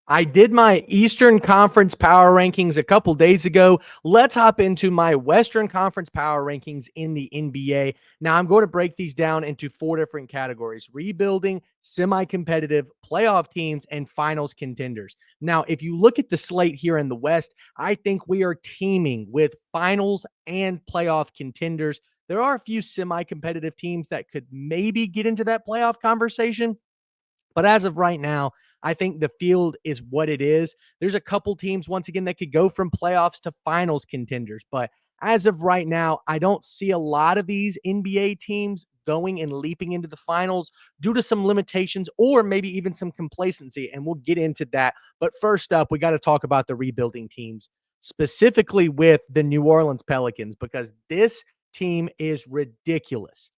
I did my Eastern Conference power rankings a couple days ago. Let's hop into my Western Conference power rankings in the NBA. Now, I'm going to break these down into four different categories: rebuilding, semi competitive, playoff teams, and finals contenders. Now, if you look at the slate here in the West, I think we are teaming with finals and playoff contenders. There are a few semi competitive teams that could maybe get into that playoff conversation. But as of right now, I think the field is what it is. There's a couple teams, once again, that could go from playoffs to finals contenders. But as of right now, I don't see a lot of these NBA teams going and leaping into the finals due to some limitations or maybe even some complacency. And we'll get into that. But first up, we got to talk about the rebuilding teams, specifically with the New Orleans Pelicans, because this team is ridiculous.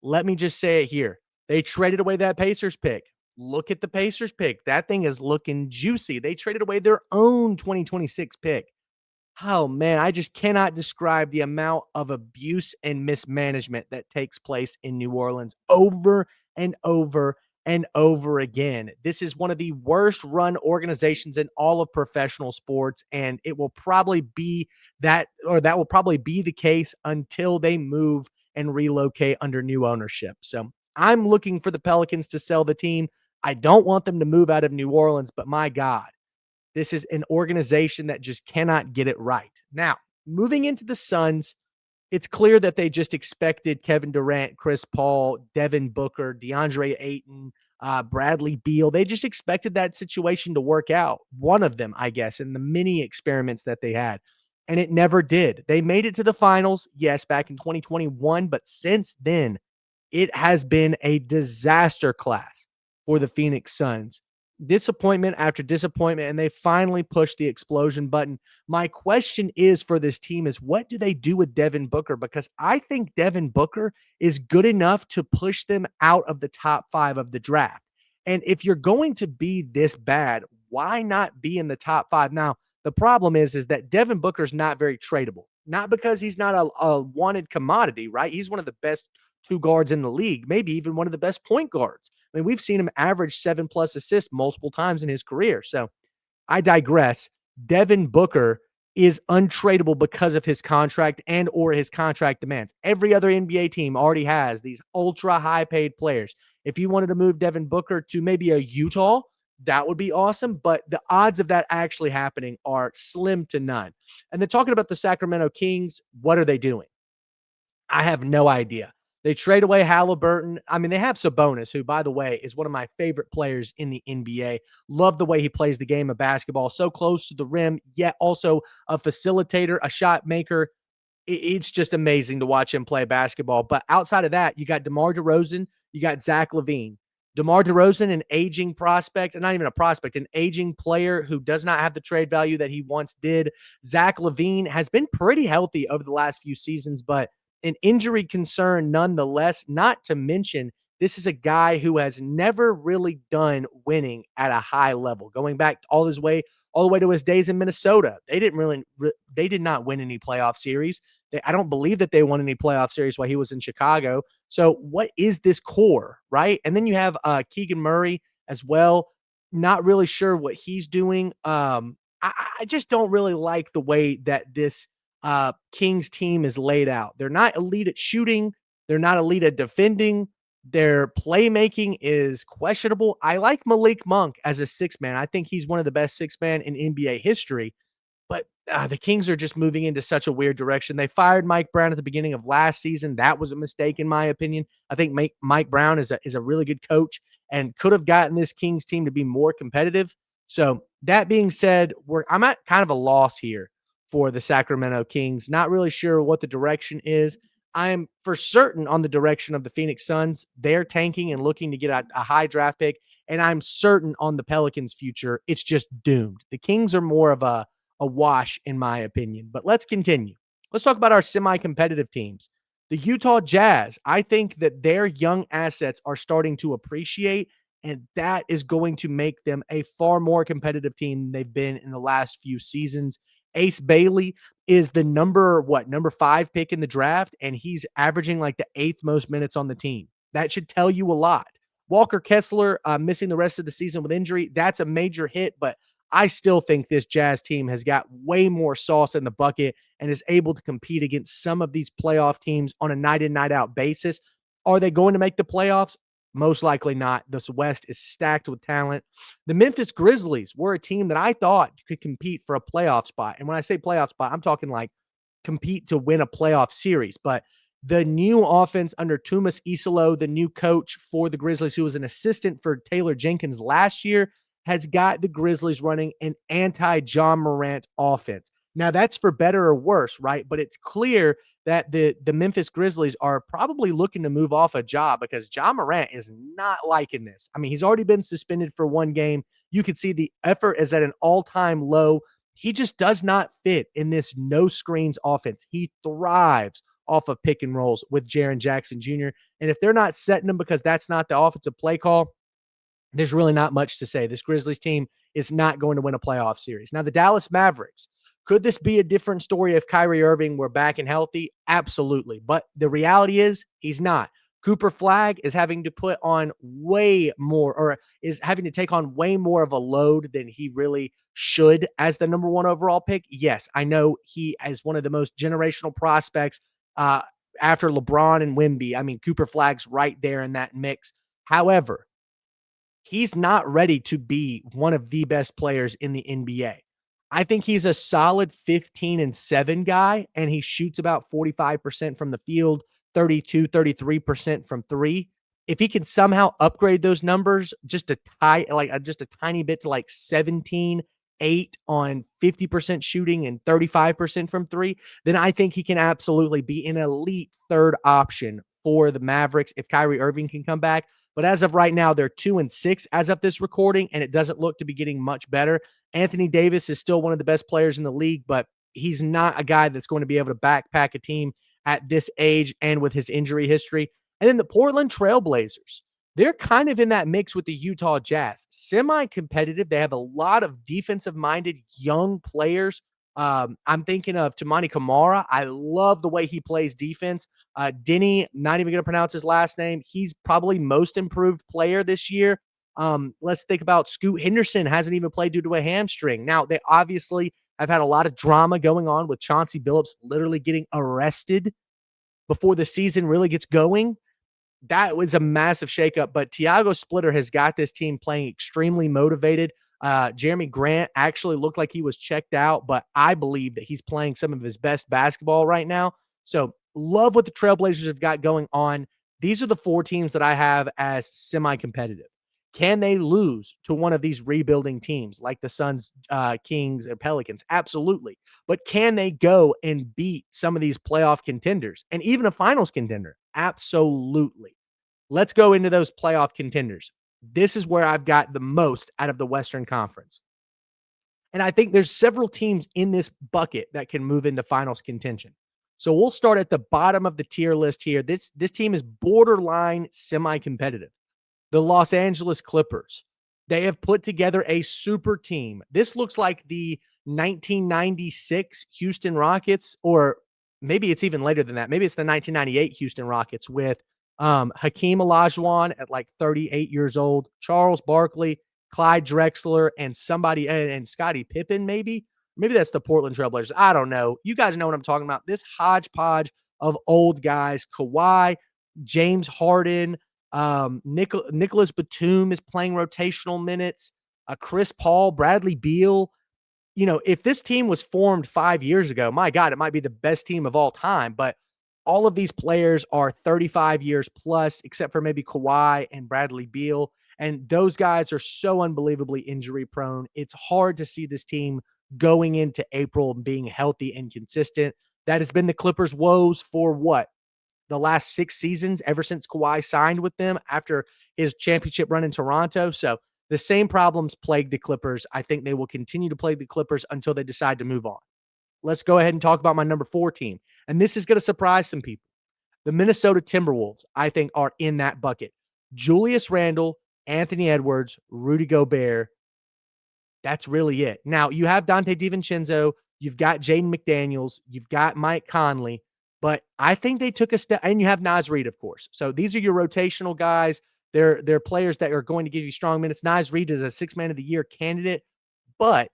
Let me just say it here. They traded away that Pacers pick. Look at the Pacers pick. That thing is looking juicy. They traded away their own 2026 pick. Oh man, I just cannot describe the amount of abuse and mismanagement that takes place in New Orleans over and over and over again. This is one of the worst run organizations in all of professional sports, and it will probably be that will probably be the case until they move and relocate under new ownership. So I'm looking for the Pelicans to sell the team. I don't want them to move out of New Orleans, but my God, this is an organization that just cannot get it right. Now, moving into the Suns, it's clear that they just expected Kevin Durant, Chris Paul, Devin Booker, DeAndre Ayton, Bradley Beal. They just expected that situation to work out. One of them, I guess, in the many experiments that they had. And it never did. They made it to the finals, yes, back in 2021. But since then, it has been a disaster class for the Phoenix Suns. Disappointment after disappointment, and they finally pushed the explosion button. My question is for this team is what do they do with Devin Booker? Because I think Devin Booker is good enough to push them out of the top 5 of the draft. And if you're going to be this bad, why not be in the top 5? Now, the problem is that Devin Booker's not very tradable. Not because he's not a wanted commodity, right? He's one of the best two guards in the league, maybe even one of the best point guards. I mean, we've seen him average 7+ assists multiple times in his career. So I digress. Devin Booker is untradeable because of his contract and or his contract demands. Every other NBA team already has these ultra high paid players. If you wanted to move Devin Booker to maybe a Utah, that would be awesome. But the odds of that actually happening are slim to none. And then talking about the Sacramento Kings, what are they doing? I have no idea. They trade away Halliburton. I mean, they have Sabonis, who, by the way, is one of my favorite players in the NBA. Love the way he plays the game of basketball. So close to the rim, yet also a facilitator, a shot maker. It's just amazing to watch him play basketball. But outside of that, you got DeMar DeRozan, you got Zach LaVine. DeMar DeRozan, an aging prospect, and not even a prospect, an aging player who does not have the trade value that he once did. Zach LaVine has been pretty healthy over the last few seasons, but an injury concern nonetheless, not to mention this is a guy who has never really done winning at a high level. Going back all the way to his days in Minnesota. They did not win any playoff series. I don't believe that they won any playoff series while he was in Chicago. So what is this core, right? And then you have Keegan Murray as well. Not really sure what he's doing. I just don't really like the way that this Kings team is laid out. They're not elite at shooting. They're not elite at defending. Their playmaking is questionable. I like Malik Monk as a six man. I think he's one of the best six man in NBA history. But the Kings are just moving into such a weird direction. They fired Mike Brown at the beginning of last season. That was a mistake, in my opinion. I think Mike Brown is a really good coach and could have gotten this Kings team to be more competitive. So that being said, I'm at kind of a loss here for the Sacramento Kings. Not really sure what the direction is. I'm for certain on the direction of the Phoenix Suns. They're tanking and looking to get a high draft pick. And I'm certain on the Pelicans' future. It's just doomed. The Kings are more of a wash, in my opinion. But let's continue. Let's talk about our semi-competitive teams. The Utah Jazz, I think that their young assets are starting to appreciate, and that is going to make them a far more competitive team than they've been in the last few seasons. Ace Bailey is the number 5 pick in the draft, and he's averaging like the 8th most minutes on the team. That should tell you a lot. Walker Kessler missing the rest of the season with injury, that's a major hit, but I still think this Jazz team has got way more sauce in the bucket and is able to compete against some of these playoff teams on a night in, night out basis. Are they going to make the playoffs? Most likely not. This West is stacked with talent. The Memphis Grizzlies were a team that I thought could compete for a playoff spot. And when I say playoff spot, I'm talking like compete to win a playoff series. But the new offense under Tumas Isolo, the new coach for the Grizzlies, who was an assistant for Taylor Jenkins last year, has got the Grizzlies running an anti-John Morant offense. Now, that's for better or worse, right? But it's clear that the Memphis Grizzlies are probably looking to move off a job because John Morant is not liking this. I mean, he's already been suspended for one game. You can see the effort is at an all-time low. He just does not fit in this no screens offense. He thrives off of pick and rolls with Jaren Jackson Jr. And if they're not setting him because that's not the offensive play call, there's really not much to say. This Grizzlies team is not going to win a playoff series. Now, the Dallas Mavericks, could this be a different story if Kyrie Irving were back and healthy? Absolutely. But the reality is he's not. Cooper Flag is having to put on way more, or is having to take on way more of a load than he really should as the number one overall pick. Yes, I know he is one of the most generational prospects uh, after LeBron and Wemby. I mean, Cooper Flag's right there in that mix. However, he's not ready to be one of the best players in the NBA. I think he's a solid 15-7 guy, and he shoots about 45% from the field, 33% from three. If he can somehow upgrade those numbers just a tiny bit to like 17-8 on 50% shooting and 35% from three, then I think he can absolutely be an elite third option for the Mavericks if Kyrie Irving can come back. But as of right now, they're 2-6 as of this recording, and it doesn't look to be getting much better. Anthony Davis is still one of the best players in the league, but he's not a guy that's going to be able to backpack a team at this age and with his injury history. And then the Portland Trailblazers, they're kind of in that mix with the Utah Jazz. Semi-competitive. They have a lot of defensive-minded young players. I'm thinking of Tamani Kamara. I love the way he plays defense. Denny, not even going to pronounce his last name. He's probably most improved player this year. Let's think about Scoot Henderson, hasn't even played due to a hamstring. Now, they obviously have had a lot of drama going on with Chauncey Billups literally getting arrested before the season really gets going. That was a massive shakeup, but Tiago Splitter has got this team playing extremely motivated. Jeremy Grant actually looked like he was checked out, but I believe that he's playing some of his best basketball right now. So love what the Trailblazers have got going on. These are the four teams that I have as semi-competitive. Can they lose to one of these rebuilding teams like the Suns, Kings, and Pelicans? Absolutely. But can they go and beat some of these playoff contenders and even a finals contender? Absolutely. Let's go into those playoff contenders. This is where I've got the most out of the Western Conference. And I think there's several teams in this bucket that can move into finals contention. So we'll start at the bottom of the tier list here. This team is borderline semi-competitive. The Los Angeles Clippers. They have put together a super team. This looks like the 1996 Houston Rockets, or maybe it's even later than that. Maybe it's the 1998 Houston Rockets with Hakeem Olajuwon at like 38 years old, Charles Barkley, Clyde Drexler, and Scottie Pippen, maybe. Maybe that's the Portland Trailblazers. I don't know. You guys know what I'm talking about. This hodgepodge of old guys, Kawhi, James Harden, Nicholas Batum is playing rotational minutes. Chris Paul, Bradley Beal. You know, if this team was formed 5 years ago, my God, it might be the best team of all time. But all of these players are 35 years plus, except for maybe Kawhi and Bradley Beal. And those guys are so unbelievably injury prone. It's hard to see this team going into April being healthy and consistent. That has been the Clippers' woes for what? The last 6 seasons, ever since Kawhi signed with them after his championship run in Toronto. So the same problems plague the Clippers. I think they will continue to plague the Clippers until they decide to move on. Let's go ahead and talk about my number 4 team. And this is going to surprise some people. The Minnesota Timberwolves, I think, are in that bucket. Julius Randle, Anthony Edwards, Rudy Gobert. That's really it. Now, you have Dante DiVincenzo. You've got Jaden McDaniels. You've got Mike Conley. But I think they took a step, and you have Naz Reid, of course. So these are your rotational guys They're players that are going to give you strong minutes. Naz Reid is a six man of the year candidate, but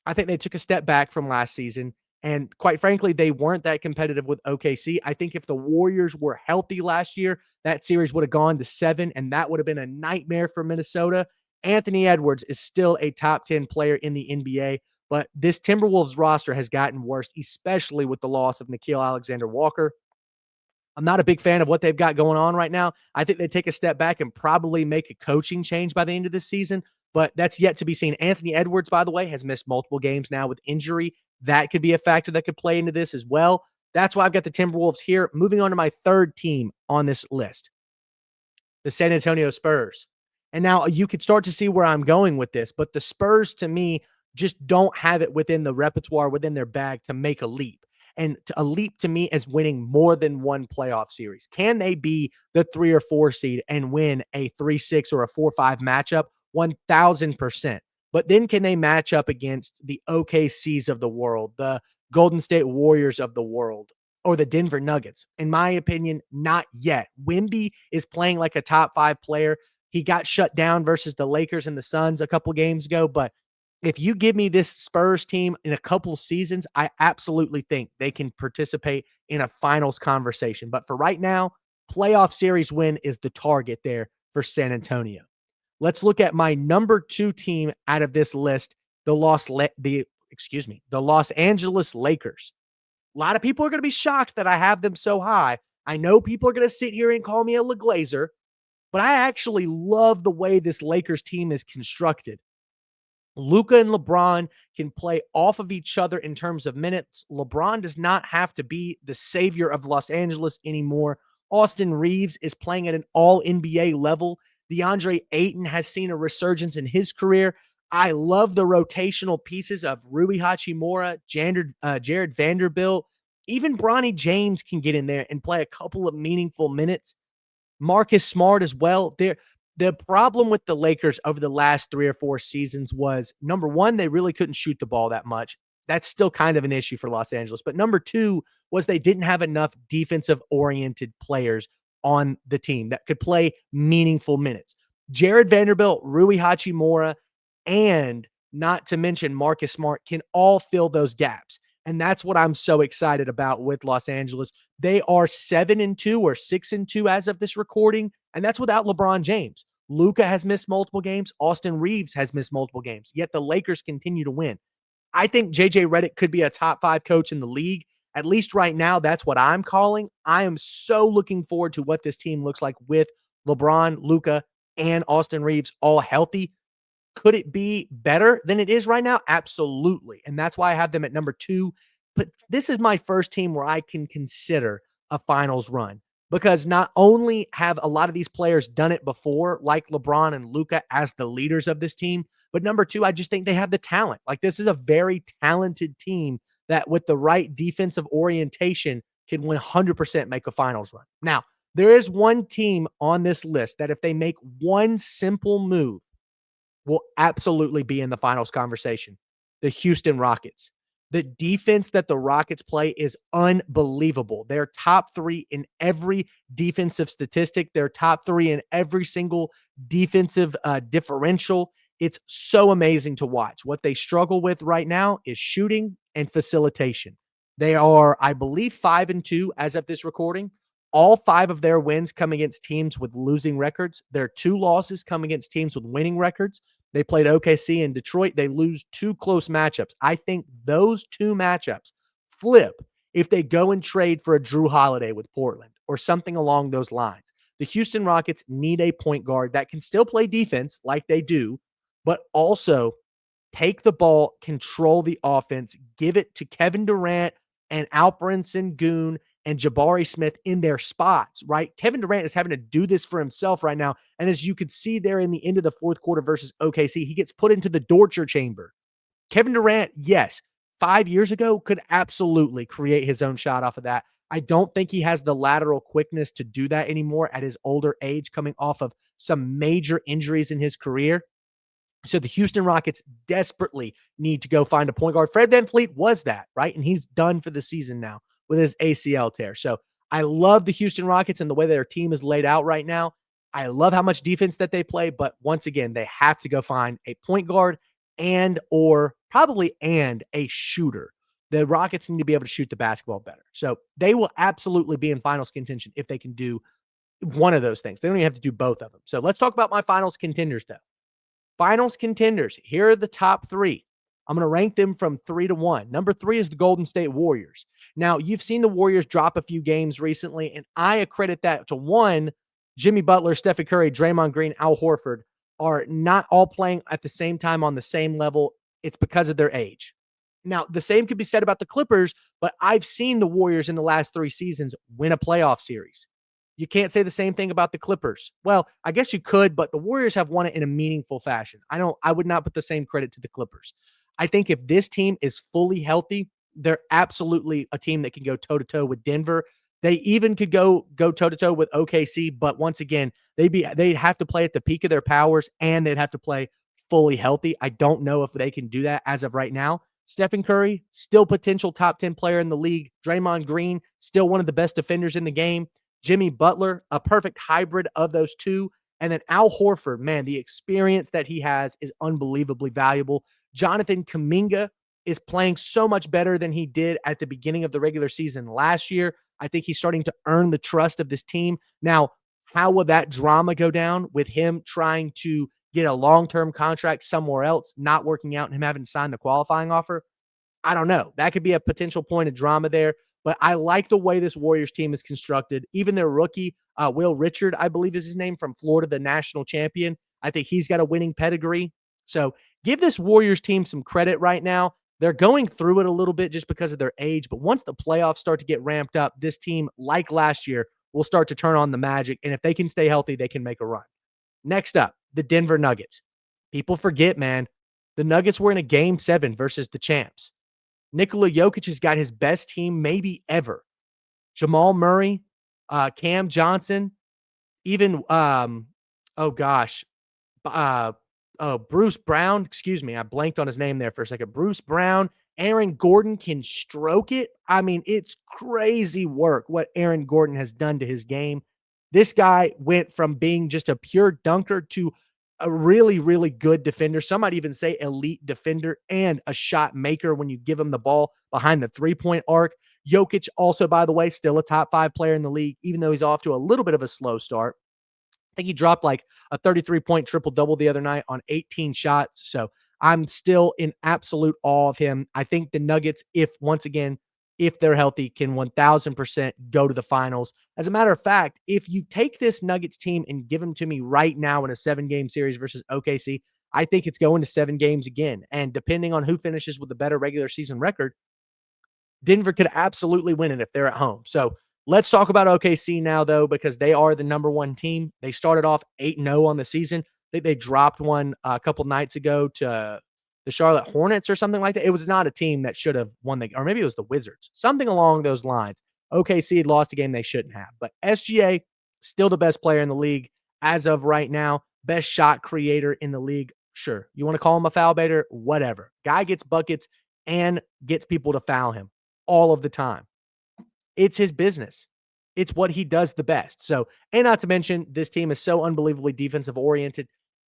I think they took a step back from last season. And quite frankly, they weren't that competitive with OKC. I think if the Warriors were healthy last year, that series would have gone to 7, and that would have been a nightmare for Minnesota. Anthony Edwards is still a top 10 player in the NBA, but this Timberwolves roster has gotten worse, especially with the loss of Nickeil Alexander-Walker. I'm not a big fan of what they've got going on right now. I think they take a step back and probably make a coaching change by the end of this season, but that's yet to be seen. Anthony Edwards, by the way, has missed multiple games now with injury. That could be a factor that could play into this as well. That's why I've got the Timberwolves here. Moving on to my third team on this list, the San Antonio Spurs. And now you could start to see where I'm going with this, but the Spurs to me just don't have it within the repertoire, within their bag to make a leap. And a leap to me is winning more than one playoff series. Can they be the 3 or 4 seed and win a 3-6 or a 4-5 matchup? 1000%. But then can they match up against the OKCs of the world, the Golden State Warriors of the world, or the Denver Nuggets? In my opinion, not yet. Wemby is playing like a top 5 player. He got shut down versus the Lakers and the Suns a couple games ago, but if you give me this Spurs team in a couple seasons, I absolutely think they can participate in a finals conversation. But for right now, playoff series win is the target there for San Antonio. Let's look at my number 2 team out of this list, the Los Angeles Lakers. A lot of people are going to be shocked that I have them so high. I know people are going to sit here and call me a LaGlazer, but I actually love the way this Lakers team is constructed. Luka and LeBron can play off of each other in terms of minutes. LeBron does not have to be the savior of Los Angeles anymore. Austin Reeves is playing at an all-NBA level. DeAndre Ayton has seen a resurgence in his career. I love the rotational pieces of Rui Hachimura, Jared Vanderbilt. Even Bronny James can get in there and play a couple of meaningful minutes. Marcus Smart as well. The problem with the Lakers over the last 3 or 4 seasons was, number one, they really couldn't shoot the ball that much. That's still kind of an issue for Los Angeles. But number 2 was they didn't have enough defensive-oriented players on the team that could play meaningful minutes. Jared Vanderbilt, Rui Hachimura, and not to mention Marcus Smart can all fill those gaps. And that's what I'm so excited about with Los Angeles. They are 7-2 or 6-2 as of this recording, and that's without LeBron James. Luka has missed multiple games. Austin Reeves has missed multiple games, yet the Lakers continue to win. I think JJ Redick could be a top 5 coach in the league. At least right now, that's what I'm calling. I am so looking forward to what this team looks like with LeBron, Luka, and Austin Reeves all healthy. Could it be better than it is right now? Absolutely. And that's why I have them at number 2. But this is my first team where I can consider a finals run, because not only have a lot of these players done it before, like LeBron and Luka as the leaders of this team, but number 2, I just think they have the talent. Like, this is a very talented team that with the right defensive orientation can 100% make a finals run. Now, there is one team on this list that if they make one simple move, will absolutely be in the finals conversation. The Houston Rockets. The defense that the Rockets play is unbelievable. They're top 3 in every defensive statistic. They're top 3 in every single defensive differential. It's so amazing to watch. What they struggle with right now is shooting and facilitation. They are, I believe, 5-2 as of this recording. All 5 of their wins come against teams with losing records. Their 2 losses come against teams with winning records. They played OKC and Detroit. They lose 2 close matchups. I think those 2 matchups flip if they go and trade for a Drew Holiday with Portland or something along those lines. The Houston Rockets need a point guard that can still play defense like they do, but also take the ball, control the offense, give it to Kevin Durant and Alperen Sengun and Jabari Smith in their spots, right? Kevin Durant is having to do this for himself right now. And as you could see there in the end of the fourth quarter versus OKC, he gets put into the torture chamber. Kevin Durant, yes, 5 years ago could absolutely create his own shot off of that. I don't think he has the lateral quickness to do that anymore at his older age, coming off of some major injuries in his career. So the Houston Rockets desperately need to go find a point guard. Fred VanVleet was that, right? And he's done for the season now with his ACL tear. So I love the Houston Rockets and the way their team is laid out right now. I love how much defense that they play, but once again, they have to go find a point guard and or probably and a shooter. The Rockets need to be able to shoot the basketball better. So they will absolutely be in finals contention if they can do one of those things. They don't even have to do both of them. So let's talk about my finals contenders, though. Finals contenders. Here are the top three. I'm going to rank them from 3 to 1. Number 3 is the Golden State Warriors. Now, you've seen the Warriors drop a few games recently, and I accredit that to one, Jimmy Butler, Stephen Curry, Draymond Green, Al Horford are not all playing at the same time on the same level. It's because of their age. Now, the same could be said about the Clippers, but I've seen the Warriors in the last 3 seasons win a playoff series. You can't say the same thing about the Clippers. Well, I guess you could, but the Warriors have won it in a meaningful fashion. I would not put the same credit to the Clippers. I think if this team is fully healthy, they're absolutely a team that can go toe to toe with Denver. They even could go toe to toe with OKC, but once again, they'd have to play at the peak of their powers and they'd have to play fully healthy. I don't know if they can do that as of right now. Stephen Curry, still potential top 10 player in the league. Draymond Green, still one of the best defenders in the game. Jimmy Butler, a perfect hybrid of those two. And then Al Horford, man, the experience that he has is unbelievably valuable. Jonathan Kuminga is playing so much better than he did at the beginning of the regular season last year. I think he's starting to earn the trust of this team. Now, how will that drama go down with him trying to get a long-term contract somewhere else, not working out, and him having to sign the qualifying offer? I don't know. That could be a potential point of drama there. But I like the way this Warriors team is constructed. Even their rookie, Will Richard, I believe is his name, from Florida, the national champion. I think he's got a winning pedigree. So give this Warriors team some credit right now. They're going through it a little bit just because of their age. But once the playoffs start to get ramped up, this team, like last year, will start to turn on the magic. And if they can stay healthy, they can make a run. Next up, the Denver Nuggets. People forget, man, the Nuggets were in a game 7 versus the champs. Nikola Jokic has got his best team maybe ever. Jamal Murray, Cam Johnson, even oh gosh, Bruce Brown. Excuse me, I blanked on his name there for a second. Bruce Brown, Aaron Gordon can stroke it. I mean, it's crazy work what Aaron Gordon has done to his game. This guy went from being just a pure dunker to a really, really good defender. Some might even say elite defender and a shot maker when you give him the ball behind the three-point arc. Jokic also, by the way, still a top 5 player in the league, even though he's off to a little bit of a slow start. I think he dropped like a 33-point triple-double the other night on 18 shots. So I'm still in absolute awe of him. I think the Nuggets, if they're healthy, can 1000% go to the finals. As a matter of fact, if you take this Nuggets team and give them to me right now in a 7-game series versus OKC, I think it's going to 7 games again. And depending on who finishes with a better regular season record, Denver could absolutely win it if they're at home. So let's talk about OKC now, though, because they are the number 1 team. They started off 8-0 on the season. I think they dropped one a couple nights ago to the Charlotte Hornets or something like that. It was not a team that should have won or maybe it was the Wizards, something along those lines. OKC had lost a game they shouldn't have. But SGA, still the best player in the league as of right now, best shot creator in the league. Sure, you want to call him a foul baiter, whatever. Guy gets buckets and gets people to foul him all of the time. It's his business. It's what he does the best. So, and not to mention, this team is so unbelievably defensive oriented.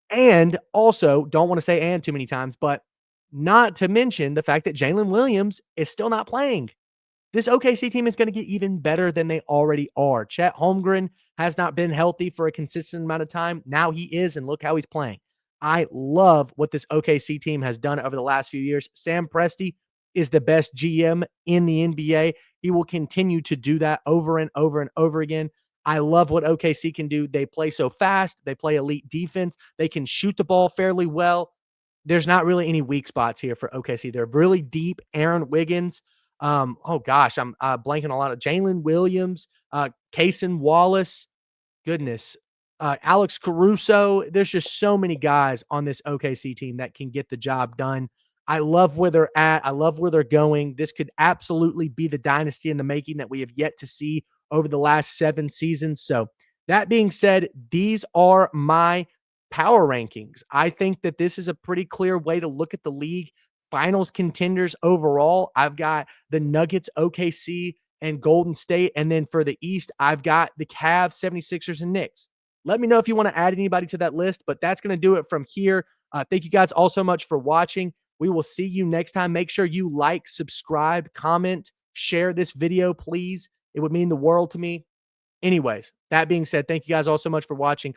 And also, don't want to say and too many times, but not to mention the fact that Jalen Williams is still not playing. This OKC team is going to get even better than they already are. Chet Holmgren has not been healthy for a consistent amount of time. Now he is, and look how he's playing. I love what this OKC team has done over the last few years. Sam Presti is the best GM in the NBA. He will continue to do that over and over and over again. I love what OKC can do. They play so fast. They play elite defense. They can shoot the ball fairly well. There's not really any weak spots here for OKC. They're really deep. Aaron Wiggins. Oh gosh, I'm blanking a lot of Jalen Williams, Cason Wallace. Goodness. Alex Caruso. There's just so many guys on this OKC team that can get the job done. I love where they're at. I love where they're going. This could absolutely be the dynasty in the making that we have yet to see over the last 7 seasons. So that being said, these are my power rankings. I think that this is a pretty clear way to look at the league. Finals contenders overall, I've got the Nuggets, OKC, and Golden State. And then for the East, I've got the Cavs, 76ers, and Knicks. Let me know if you want to add anybody to that list, but that's going to do it from here. Thank you guys all so much for watching. We will see you next time. Make sure you like, subscribe, comment, share this video, please. It would mean the world to me. Anyways, that being said, thank you guys all so much for watching.